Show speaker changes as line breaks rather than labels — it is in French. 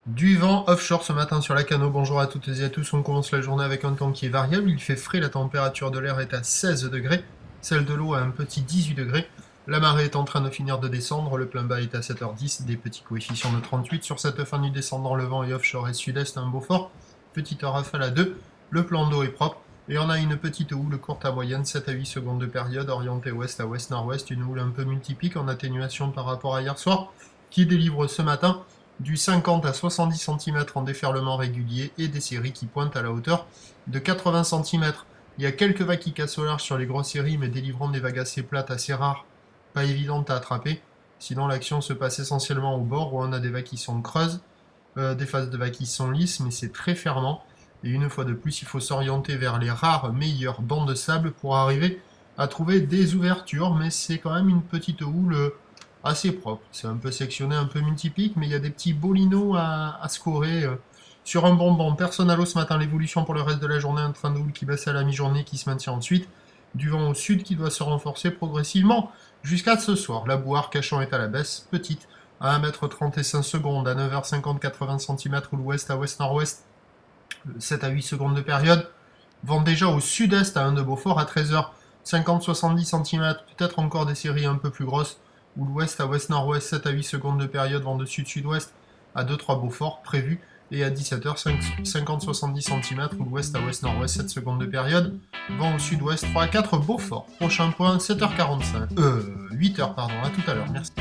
Du vent offshore ce matin sur la Cano, bonjour à toutes et à tous, on commence la journée avec un temps qui est variable, il fait frais, la température de l'air est à 16 degrés, celle de l'eau à un petit 18 degrés, la marée est en train de finir de descendre, le plein bas est à 7h10, des petits coefficients de 38, sur cette fin du descendant le vent est offshore et sud-est, un Beaufort, petite rafale à 2, le plan d'eau est propre, et on a une petite houle courte à moyenne, 7 à 8 secondes de période, orientée ouest à ouest-nord-ouest, une houle un peu multipique en atténuation par rapport à hier soir, qui délivre ce matin du 50 à 70 cm en déferlement régulier et des séries qui pointent à la hauteur de 80 cm. Il y a quelques vagues qui cassent au large sur les grosses séries, mais délivrant des vagues assez plates, assez rares, pas évidentes à attraper. Sinon, l'action se passe essentiellement au bord, où on a des vagues qui sont creuses, des phases de vagues qui sont lisses, mais c'est très fermant. Et une fois de plus, il faut s'orienter vers les rares meilleurs bancs de sable pour arriver à trouver des ouvertures, mais c'est quand même une petite houle assez propre. C'est un peu sectionné, un peu multipique, mais il y a des petits bolinos à scorer sur un bon banc. Personne à l'eau ce matin, l'évolution pour le reste de la journée, un train de houle qui baisse à la mi-journée, qui se maintient ensuite. Du vent au sud qui doit se renforcer progressivement jusqu'à ce soir. La boue Arcachon est à la baisse, petite, à 1m35 à 9h50, 80 cm ou l'ouest à ouest-nord-ouest, 7 à 8 secondes de période. Vent déjà au sud-est à 1 de Beaufort à 13h, 50-70 cm, peut-être encore des séries un peu plus grosses, ou l'ouest à ouest-nord-ouest, 7 à 8 secondes de période, vent de sud-sud-ouest à 2-3 Beaufort prévu, et à 17h, 50-70 cm, ou l'ouest à ouest-nord-ouest, 7 secondes de période, vent au sud-ouest, 3 à 4 Beaufort. Prochain point, 7h45. 8h, pardon, à tout à l'heure, merci.